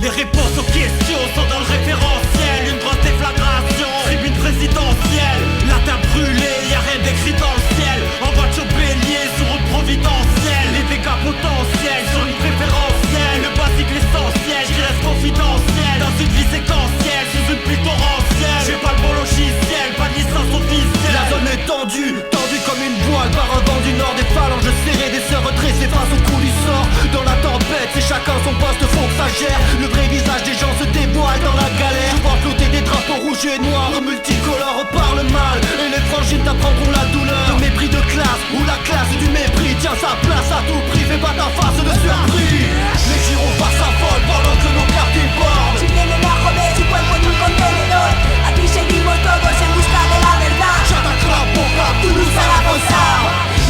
Les réponses aux questions sont dans le référentiel. Une grosse déflagration, tribune présidentielle. La terre brûlée, y'a rien d'écrit dans le ciel. En voiture bélier, sur route providentielle. Les dégâts potentiels sur une préférentielle. Le basique, l'essentiel, qui reste confidentiel. Dans une vie séquentielle, sous une pluie torrentielle. J'ai pas le bon logiciel, pas de licence officielle. La zone est tendue, tendue comme une voile. Par un vent du nord, des phalanges serrées, des sœurs redressées face au coup du sort. Dans la tempête, c'est chacun son poste, faut que ça gère. Le vrai visage des gens se dévoile dans la galère. Je vois flotter des drapeaux rouges et noirs multicolores par le mal. Et les frangines t'apprendront la douleur. Le mépris de classe, ou la classe du mépris tient sa place à tout prix, fais pas ta face de surpris. Les gyrophares s'affolent pendant que nos cartes débordent. Si vienen a joder su cuerpo en un contenedor, aquí seguimos todos en busca de la verdad. J'attaque la boca, Toulouse à la bossa.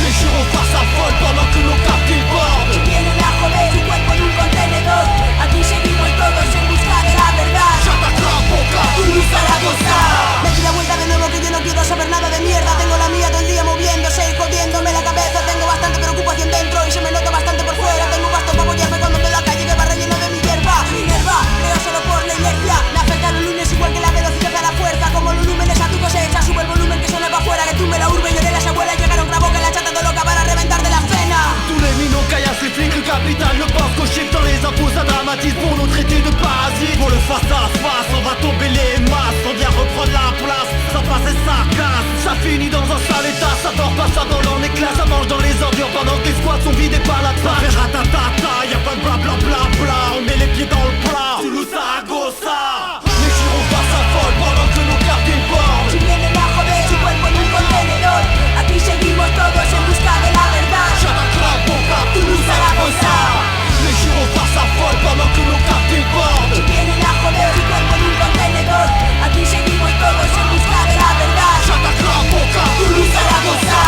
Les gyrophares s'affolent pendant que nos cartes débordent. Si vienen a joder su cuerpo en un contenedor, aquí seguimos todos en busca de la verdad. J'attaque la boca, Toulouse à la bossa. Me di la vuelta de nuevo que yo no quiero saber nada de mierda. Tengo la mía todo el día moviéndose y jodiéndome la cabeza. Tengo bastante preocupación dentro y se me nota bastante por fuera. Tengo gasto para apoyarme cuando me la calle que va relleno de mi hierba. Minerva, creo solo por la inercia. Me afectan los lunes igual que la velocidad de la fuerza. Como los lúmenes a tu cosecha, sube el volumen que suena para afuera. Que tumbe la urbe, lloré las abuelas. Llegaron la boca en la chata de loca para reventar de la cena. Tous les minots, caillasses, les flics, le capital, le pense qu'au chiffre dans les impôts, ça dramatise pour nous traiter de parasites. Pour le face à face, on va tomber les masses. On vient reprendre la place, ça passe et ça casse. Ça finit dans un sale état, ça dort pas, ça vole en éclats. Ça mange dans les ordures pendant que les squats sont vidés par la Ça pâte. fait ratatata, y'a pas de blablabla. On met les pieds dans le plat, Toulouse à Gossa. Les gyrophares s'affolent pendant que nos cartes débordent. Si vienen a joder su cuerpo en un contenedor, aquí seguimos todos en busca de la verdad. J'attaque la boca, Toulouse à la bossa. Les gyrophares s'affolent pendant que nos cartes débordent. Si vienen a joder su cuerpo en un contenedor, aquí seguimos todos en busca de la verdad. J'attaque la boca, Toulouse à la bossa.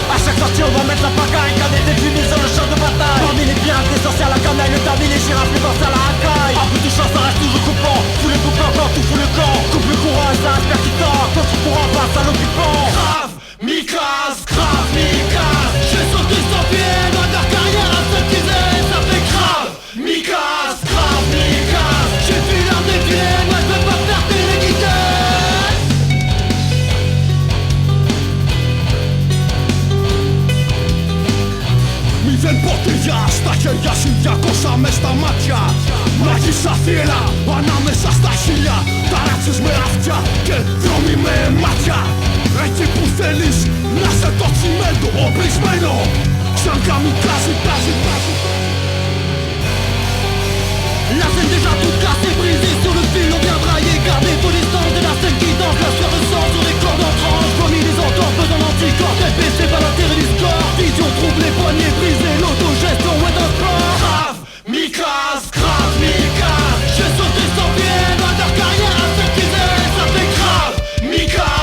À chaque sortie on va mettre la pagaille, garder des fumiers sur le champ de bataille. Parmi les pirates, les sorcières, la canaille, le tamis, les girafes, les danses à la racaille. Un peu de chance, ça reste toujours coupant. Fous les coupants, quand tout fout le camp. Coupe le courage, ça reste percutant. Quand tu cours en face à l'occupant. Grave, Mikaz, j'ai sauté sans pied, loin de leur carrière à ceux qui aiment, ça fait grave. Mikaz, j'ai vu leur défilé, moi je veux pas faire téléguider. Mi ven botella, staje jasilja, kosa mesta macia. Magisa fiela, anamesa stasia. Taracis me aftia, que vromi me macia. Rejcie pustelis, nasze to cimento, obrismeno. Ksiągami klasy. La scène déjà toute cassée, brisée sur le fil, on vient brailler. Garder vos distances de la scène qui danse, la sueur de sang sur les cordes en tranche. Vomi les entorses, faisant l'anticorps, tête baissée par l'intérêt du score. Vision troublée, poignée brisée, l'autogestion est un sport. Grave, Mikaz, j'ai sauté sans pied, loin de leur carrière à ceux qui aiment, ça fait grave, Mikaz.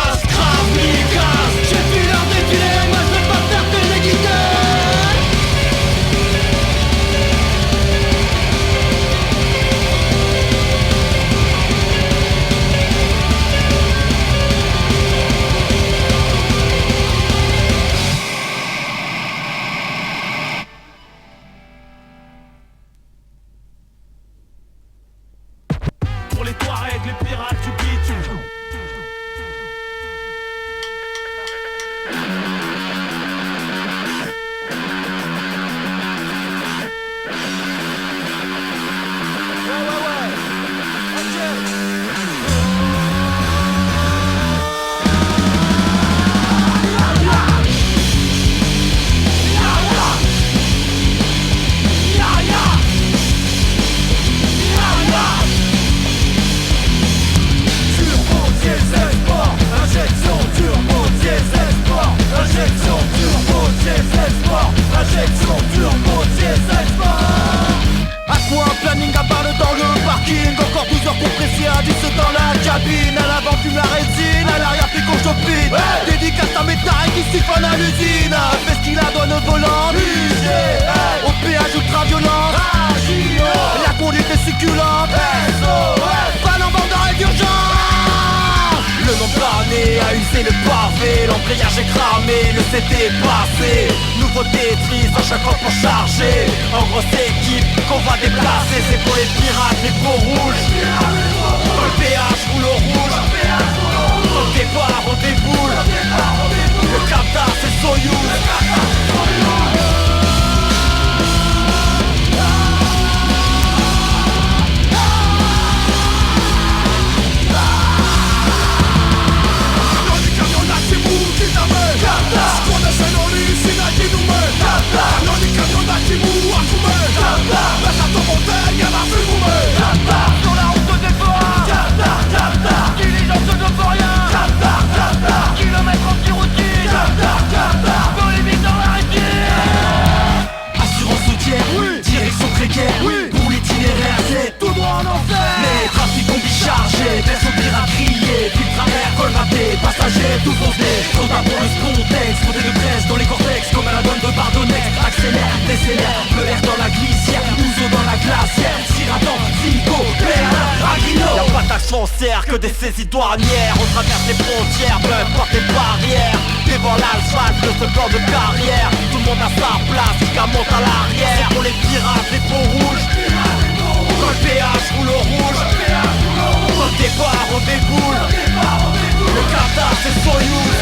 suite. Dédicace à mes tarés qui siphonnent à l'usine. Fais ce qu'il a donne au volant. Au péage ultra-violence. La conduite est succulente. Pas en d'arrêt d'urgence. Le nombre d'années a usé le pavé. L'embrayage est cramé, le CT est passé. Nouveau Tetris à chaque fois pour charger. En grosse équipe qu'on va déplacer. C'est pour les pirates, les peaux rouges. Dans le péage roule au rouge. Au départ on déboule. Le capta c'est Soyouz. Sur la route des forats, diligence de Borien, kilomètres anti-routiers, polémique dans la rétine. Assurance routière, direction précaire, pour l'itinéraire c'est tout droit en enfer. Les trafics combi chargés, personnes à crier, filtre à air, col raté, passagers tous osés. Soldat pour le spontex, fondé de presse dans les cortex, comme à la donne de Bardonex. Accélère, décélère, bleu air dans la glissière, ouzo dans la glacière, Cyratan, Zico, Béalin, Aguino. Y'a pas d'axe foncière, que des saisies douanières. On traverse les frontières, peu importe les barrières. Devant l'asphalte, le second de carrière. Tout le monde a sa place, jusqu'à monte à l'arrière. C'est pour les pirates, les peaux rouges. Quand le péage roule au rouge. Quand le départ on déboule. Le capta c'est Soyouz.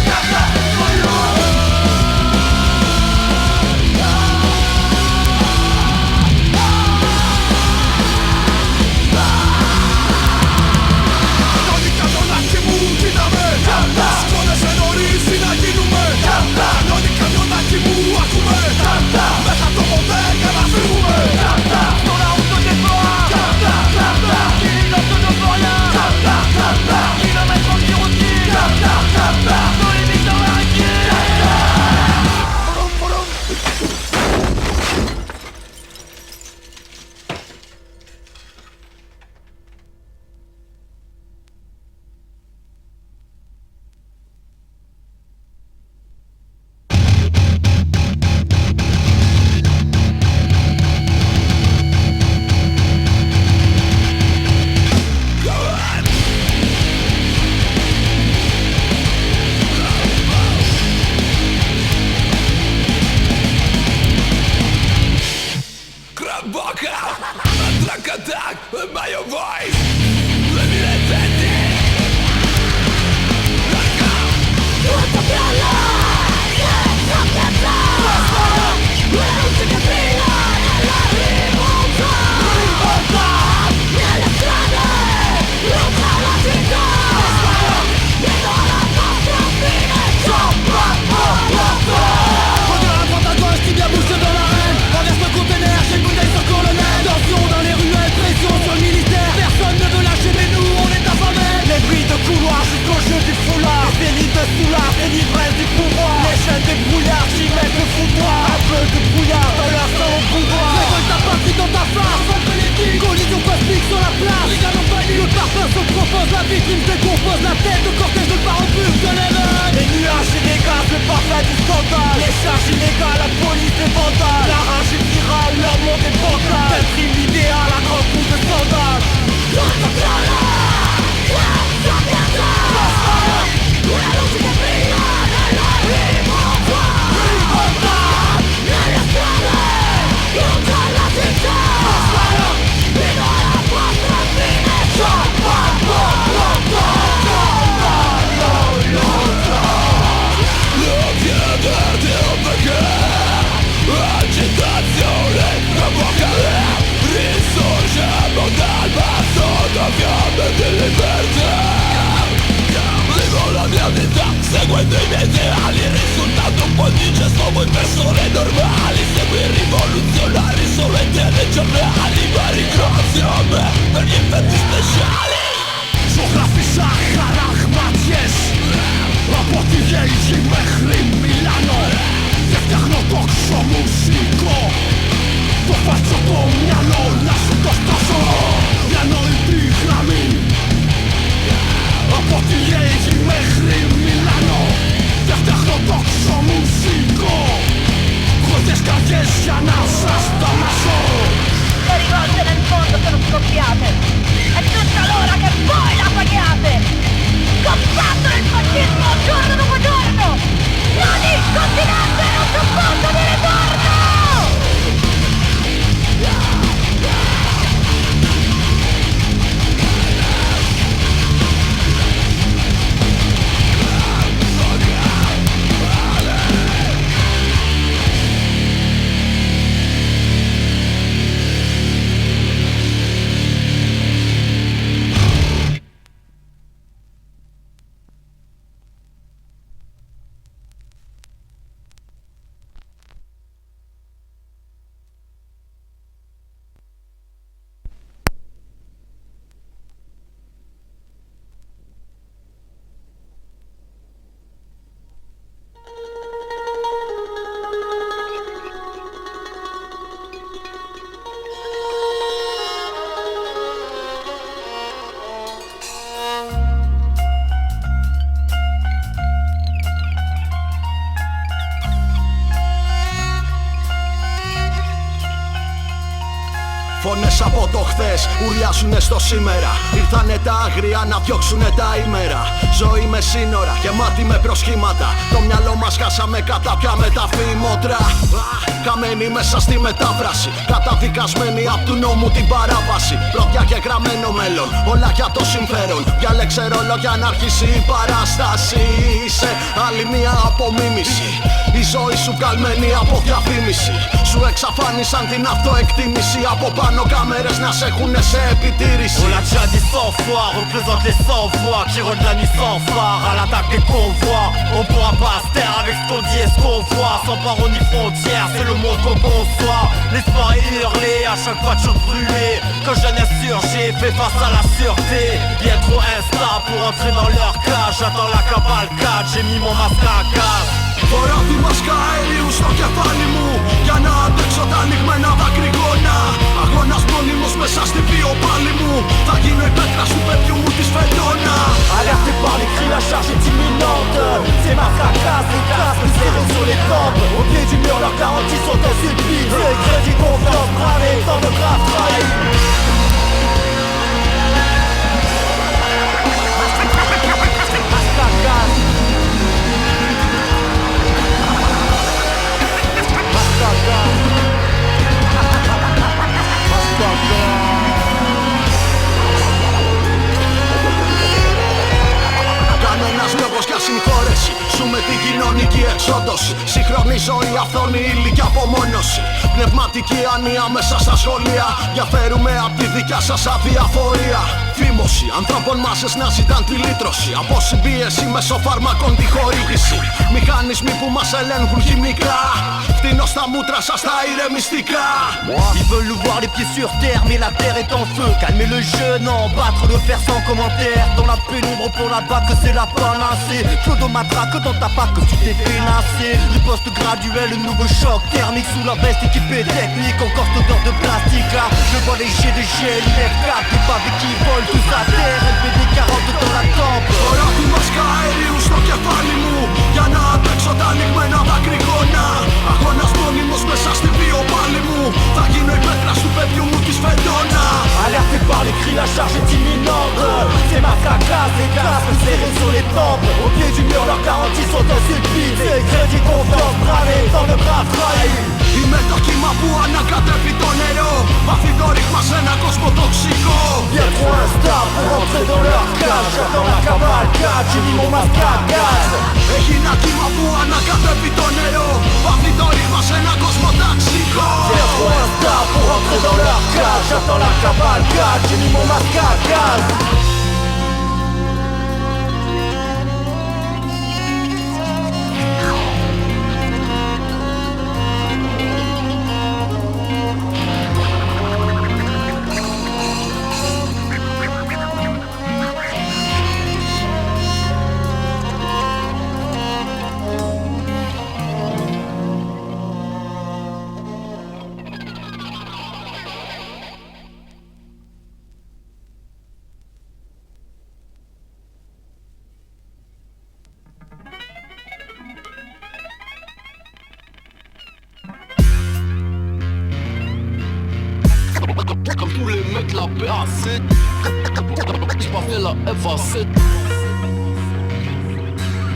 Sur la route des forats, diligence de Borien, kilomètres anti-routiers, polémique dans la rétine. Seguendo i miei ideali, risultato un po' di gesto voi persone normali. Segui rivoluzionari solo ai telegiornali, ma ringrazio a me per gli effetti speciali. Geografisza charakmat jest, a poty jeździ mechry Milano. Jak technotok musiko, to faccio pomiano nasze dostazo. Miano i tych nami, a poty jeździ mechry Milano. μέσα από το χθες, ουρλιάζουνε στο σήμερα. Ήρθανε τα άγρια να διώξουνε τα ημέρα. Ζωή με σύνορα, γεμάτη με προσχήματα. Το μυαλό μας χάσαμε κατά πια με τα φήμοτρα. Καμένοι μέσα στη μετάφραση, καταδικασμένοι απ' του νόμου την παράβαση. Πρόδια και γραμμένο μέλλον, όλα για το συμφέρον. Διάλεξε ρόλο για να αρχίσει η παράσταση. Είσαι άλλη μια απομίμηση. Η ζωή σου καλμένη από διαφήμιση. Σου εξαφάνισαν την αυτοεκτίμηση. Από πάνω κάμερες να σε έχουνε σε επιτήρηση. On l'a déjà dit 100 fois, représente les 100 voix qui rôdent la nuit sans phare à l'attaque des convois. On pourra pas se taire avec ce qu'on dit et ce qu'on voit. Sans parole ni frontières, c'est le monde qu'on conçoit. L'espoir est hurlé, à chaque fois toujours brûlé. Quand jeune insurgé fait face à la sûreté. Bien trop instable pour entrer dans leur cage. J'attends la cavalcade, j'ai mis mon masque à gaz. Φοράω τη μάσκα αερίου στο κεφάλι μου για να αντέξω τα ανοιγμένα δακρυγόνα. Αγώνας μόνιμος μέσα στη βιοπάλη μου. Θα γίνω η πέτρα του παιδιού μου της φελώνα. Alerté par les cris, la charge est imminente. C'est ma fracasse, les casques serrés sur les tempes. Au pied du mur, leurs garanties sont insulpites. Crédit, confiance, bravé, tant de grave trahi. Κανένας λόγος για συγχώρεση. Ζούμε την κοινωνική εξόντωση. Σύγχρονη ζωή, αυθόνη ύλη και απομόνωση. Πνευματική άνοια μέσα στα σχολεία. Διαφέρουμε απ' τη δικιά σας αδιαφορία. Φήμωση ανθρώπων μάσες να ζητάν τη λύτρωση. Από συμπίεση μέσω φαρμακών τη χορήγηση. Μηχανισμοί που μας ελέγχουν χημικά. Φτύνω στα μούτρα σας τα ηρεμιστικά. Ils veulent nous voir les pieds sur terre, mais la terre est en feu. Calmer le jeune, en battre le fer sans commentaire. Dans la pénombre pour la battre, c'est la panacée. Clodo matraque dans ta patte que tu t'es pénassé. Riposte graduelle, nouveau choc thermique sous la veste équipée technique. Encore cette odeur de plastique là. Je vois les jets de gel, F4, les pavés qui volent tous à terre. LBD 40 dans la tempe. Φοράω τη μάσκα αερίου στο κεφάλι μου για να αντέξω τα ανοιγμένα δακρυγόνα. Αγώνας μόνιμος μέσα στη βιοπάλη μου. Θα γίνω η πέτρα του παιδιού μου της φελώνα. Alerté par les cris, la charge est imminente. C'est ma fracasse, les casques serrés sur les tempes. Au pied du mur, leurs garanties sont insulpites. Crédit, confiance, bravé, tant de grave trahi. Είμαι το κύμα που ανακατεύει το νερό. Βαθύ το ρήγμα σε έναν κόσμο τοξικό. Bien trop instable pour entrer dans leur cage. J'attends la cavalcade, j'ai mis mon masque à gaz. Έχει ένα κύμα που ανακατεύει το νερό. Βαθύ το ρήγμα σε έναν κόσμο τοξικό. Bien trop instable pour entrer dans leur cage. J'attends la cavalcade, j'ai mis mon masque à gaz. Comme tous les mecs la PAC. J'ai pas fait la FAC.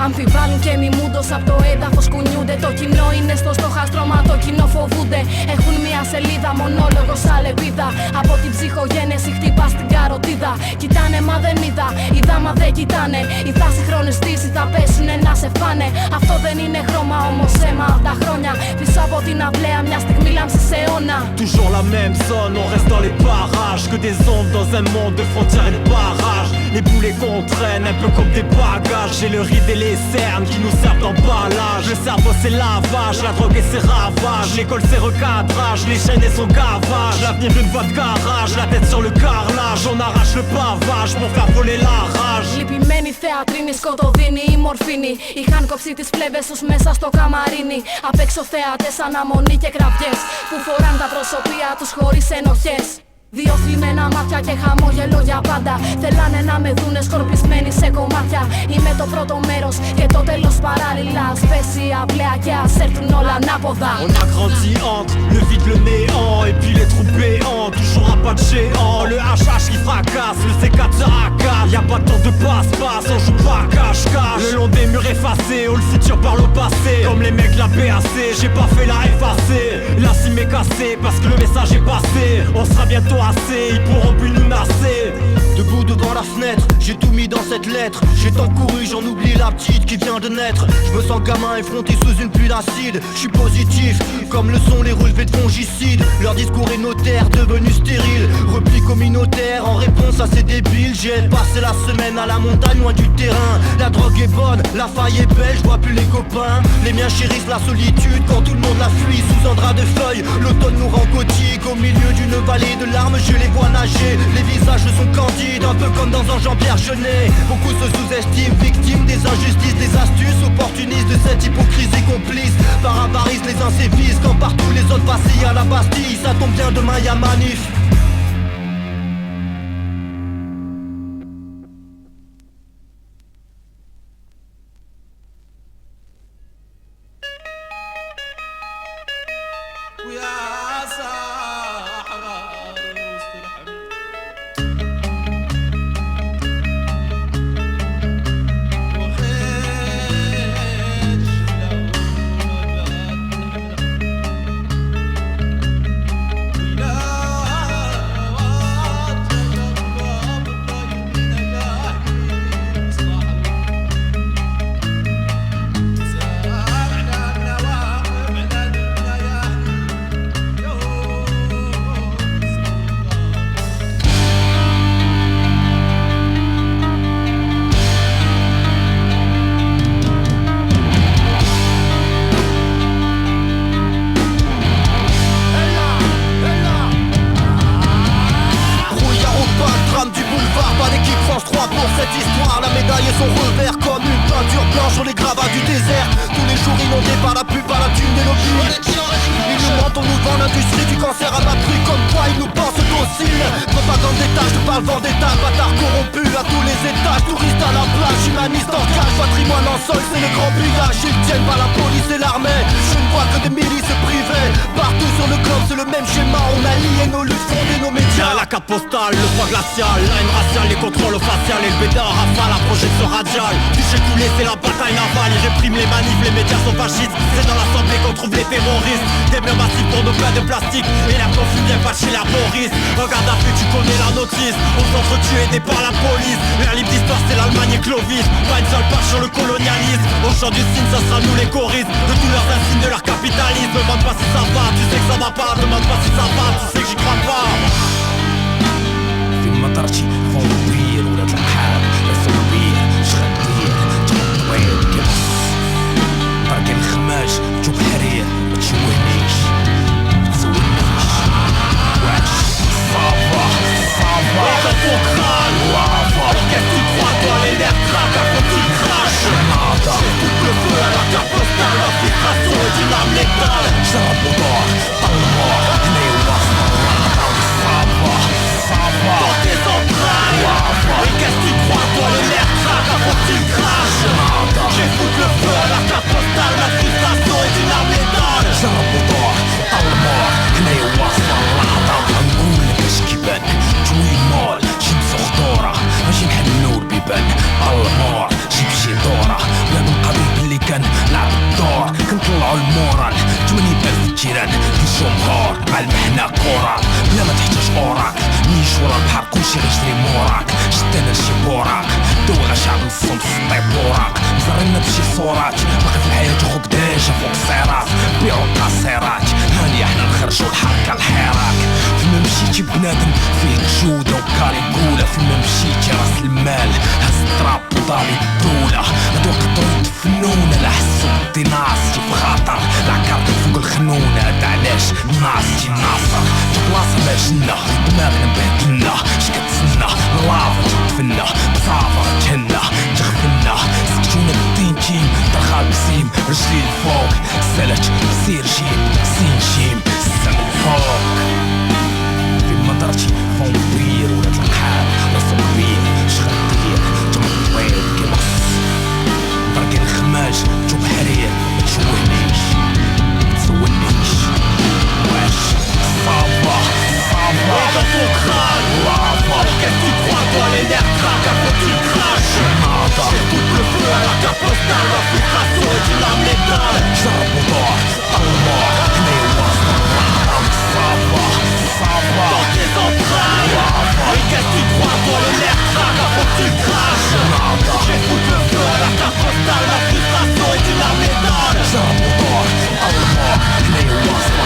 Αμφιβάλλουν και μιμούντος απ' το έδαφος κουνιούνται. Το κοινό είναι στο στοχαστρώμα, το κοινό φοβούνται. Έχουν μια σελίδα, μονόλογο σαν λεπίδα. Από την ψυχογένεση χτυπά στην καροτίδα. Κοιτάνε μα δεν είδα μα δεν κοιτάνε. Ή θα συγχρονιστείς ή θα πέσουνε να σε φάνε. Αυτό δεν είναι χρώμα όμως αίμα απ' τα χρόνια. Πίσω από την αυλαία μια στιγμή λάμψης αιώνα. Toujours la même zone, on reste dans les parages. Que des ombres dans un monde de frontières et de barrages. Les boulets qu'on traîne un peu comme des bagages. J'ai le ride et les cernes qui nous servent d'emballage. Le cerveau c'est lavage, la drogue et ses ravages. L'école c'est recadrage, les chaînes et son gavage. L'avenir une voie de garage, la tête sur le carrelage. On arrache le pavage pour faire voler la rage. Λυπημένη θεατρίνη, σκοτωδίνη ή μορφίνη. Είχαν κόψει τις φλέβες τους μέσα στο καμαρίνι. Απ' έξω θεάτες, αναμονή και κραυγές που φοράν τα προσωπία τους χωρίς ενοχές. Δύο θλιμμένα μάτια και χαμόγελο για πάντα. Θέλανε να με δούνε σκορπισμένοι σε κομμάτια. Είμαι το πρώτο μέρος και το τέλος παράλληλα. Ας πέσει η αυλαία και ας έρθουν όλα ανάποδα. On a grandi entre le vide, le néant et puis les trous béants. Toujours un pas de géant, le HH qui fracasse, le C4 se racasse. Y'a pas de temps de passe-passe, on joue pas cache-cache. Le long des murs effacés, oh le futur parle au passé. Comme les mecs de la BAC, j'ai pas fait la FAC. La cime est cassée parce que le message est passé. On sera bientôt assez, ils pourront plus nous nasser. Debout devant la fenêtre, j'ai tout mis dans cette lettre. J'ai tant couru, j'en oublie la petite qui vient de naître. Je me sens gamin effronté sous une pluie d'acide. Je suis positif, comme le sont les relevés de fongicides. Leur discours est notaire, devenu stérile. Repli communautaire en réponse à ces débiles. J'ai passé la semaine à la montagne, loin du terrain. La drogue est bonne, la faille est belle, je vois plus les copains. Les miens chérissent la solitude quand tout le monde la fuit sous un drap de feuilles. L'automne nous rend gothique, au milieu d'une vallée de larmes, je les vois nager. Les visages sont candides, un peu comme dans un Jean-Pierre Jeunet. Beaucoup se sous-estiment, victimes des injustices, des astuces, opportunistes de cette hypocrisie complice. Par avarice, les uns sévissent quand partout les autres vacillent à la Bastille. Ça tombe bien, demain y'a manif. Le froid glacial, la haine raciale, les contrôles faciales et le bédard rafale, la projection radiale. Touché coulé, c'est la bataille navale. Ils répriment les manifs, les médias sont fascistes. C'est dans l'assemblée qu'on trouve les terroristes. Des murs massifs pour nos plats de plastique. Et l'air confus bien pas chez la Boris. Regarde à vue, tu connais la notice. On s'entretue aidé par la police. L'air libre d'histoire, c'est l'Allemagne et Clovis. Pas une seule page sur le colonialisme. Au chant du signe, ça sera nous les choristes. De tous leurs insignes, de leur capitalisme. Demande pas si ça va, tu sais que ça va pas. Demande pas si ça va, tu sais que j'y crois pas. مطرتي فوق بير ولا الحال فوق بير شغل بير تطوير كبس طرق الخماش جوب حرير ما تشوهنيش ما تسولنيش واش صافا صافا ton crâne, lava qu'est-ce que tu crois toi les nerfs craquent avant que tu craches. nada Coupe le feu à la carte postale, l'infiltration est une arme létale. شرب ودار طلمار هنا يوصل الرعدة والصافا صافا Dans tes entrailles. Et qu'est-ce que tu crois toi les nerfs craquent avant que tu craches. J'ai foutu le feu à la carte postale, l'infiltration est une arme létale. شرب ودار طلمار هنا يوصل الرعدة نقول لك اش كيبان توي مال شمس خضورة ماشي نحلو البيبان طلمار جيب شي دورة بلا نبقى اللي كان لعب الدور كنطلعو المورال 80,000 جيران في الجمهور مع المحنة كورة بلا ما تحتاج اوراك نيش ورا البحر كلشي غيجري موراك شد انا شي بوراك دوغا شعب الصمت سطيب وراك زرنا بشي صورات باقي في الحياة خوك ديجا فوق الصيرات بيعو القصيرات هاني احنا نخرجو الحركة الحراك فيما مشيتي بنادم فيه جودة وكاليكولا فيما مشيتي راس المال هز الطراب وضالي الدولة هادو قدرو يدفنونا لا حسو بدي ناصتي في خاطر العكاردي فوق الخنونة هاد علاش ناصتي ناصر في بلاصة ما جنة دماغنا مبهدلنا اش كتسنى لافا تدفنا بصافا تهنا تغفلنا سكتونا بالدينتيم درخا بسيم رجلي الفوق سالت سير جيم سين جيم السما الفوق في ترجي فامبير ولا الحال راسو كبير شخطير جمع البيض كيمص درقي الخماج جو بحرير متشوهنيش متسولنيش واش صافا صافا Et dans ton crâne, qu'est-ce que tu crois toi, les nerfs craquent à quoi tu craches. J'écoute le feu à la carte postale, la frustration est une arme létale. جرب وضوح الله حني واسطة صافا صافا Dans tes entrailles. Et qu'est-ce que tu crois toi, les nerfs craquent à quoi tu craches. J'écoute le feu à la carte postale, la frustration est une arme létale. جرب وضوح الله حني واسطة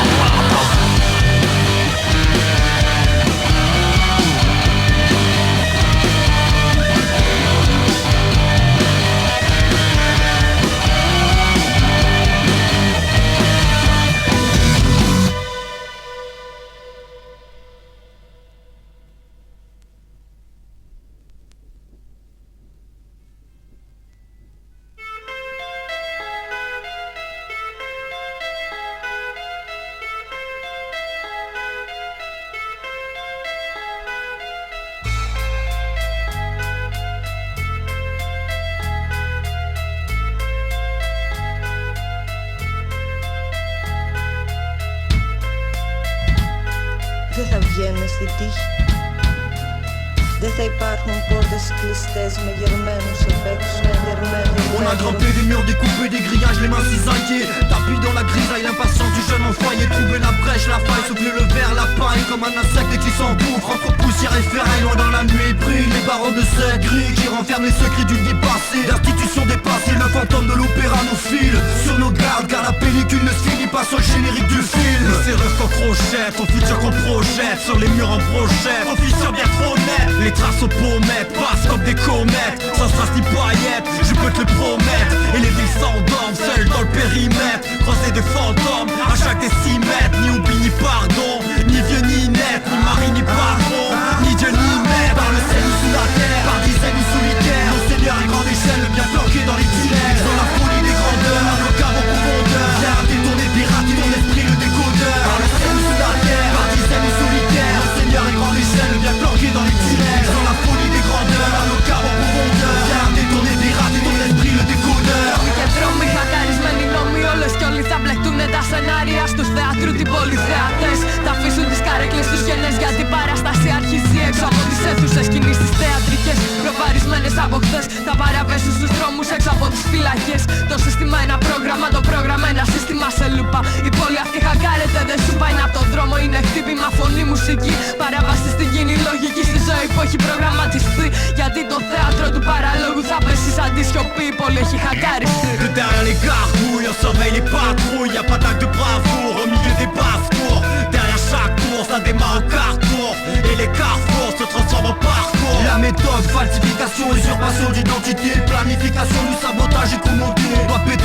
Δεν θα βγαίνουμε στη τύχη. Δεν θα υπάρχουν πόρτες κλειστές με γερμένους απ' έξω. On a grimpé des murs, découpé des grillages, les mains cisaillées. Tapis dans la grisaille, l'impatience du jeune en foyer. Trouver la brèche, la faille, souffler le verre, la paille. Comme un insecte qui s'engouffre entre poussière et ferraille. Loin dans la nuit brille les barreaux de cette grille qui renferment les secrets d'une vie passée. L'institution dépassée, le fantôme de l'opéra nous file sur nos gardes, car la pellicule ne se finit pas sur le générique du film. Ces rêves qu'on crochette, au futur qu'on projette, sur les murs en brochette, au fissure bien trop net. Les traces aux pommettes passent comme des comètes, sans trace ni paillettes, je peux te le promettre. Et les villes s'endorment seules dans le périmètre, croisées de fantômes à chaque décimètre. Ni oubli ni pardon, ni vieux ni net, ni mari ni patron, ni Dieu ni maître. Par le ciel ou sous la terre, par dizaines ou solitaires, nos seigneurs à grande échelle, bien planqués dans les tunnels. Dans la folie des grandeurs, nos caves en profondeur. Viens détourner, pirater ton esprit, le décodeur. Par le ciel ou sous la terre, par dizaines ou solitaires, nos seigneurs à grande échelle, bien planqués dans les tunnels. Dans la folie des grandeurs, nos caves en profondeur. Viens détourner, pirater ton esprit, le décodeur. Και δρόμοι χακαρισμένοι νόμοι, όλες κι όλοι θα μπλεχτούνε τα σενάρια στους θεάτρου την πολυθεατές. Θα αφήσουν τις καρέκλες τους γενές για την παράσταση αρχίζει έξω από τις αίθουσες σκηνής τις θεατρικές. Προβαρισμένες από χθες θα παραβέσουν στους δρόμους έξω από τις φυλακές. Το σύστημα ένα πρόγραμμα, το πρόγραμμα ένα σύστημα σε λούπα. Η πόλη αυτή χακάρεται, δεν σου πάει από τον δρόμο. Είναι χτύπημα, φωνή, μουσική. Παράβαση στην κοινή λογική στη ζωή που έχει προγραμματιστεί. Γιατί το θέατρο του παραλόγου θα πέσει σαν τη σιωπή. Η πόλη έχει χακάριστεί. De derrière les gargouilles, on surveille les patrouilles. Y'a pas d'acte de bravoure au milieu des basses-cours. Derrière chaque tour, ça démarre au carrefour. Et les carrefours se transforment en parcours. La méthode, falsification, usurpation d'identité. Planification du sabotage et commandé. Doit péter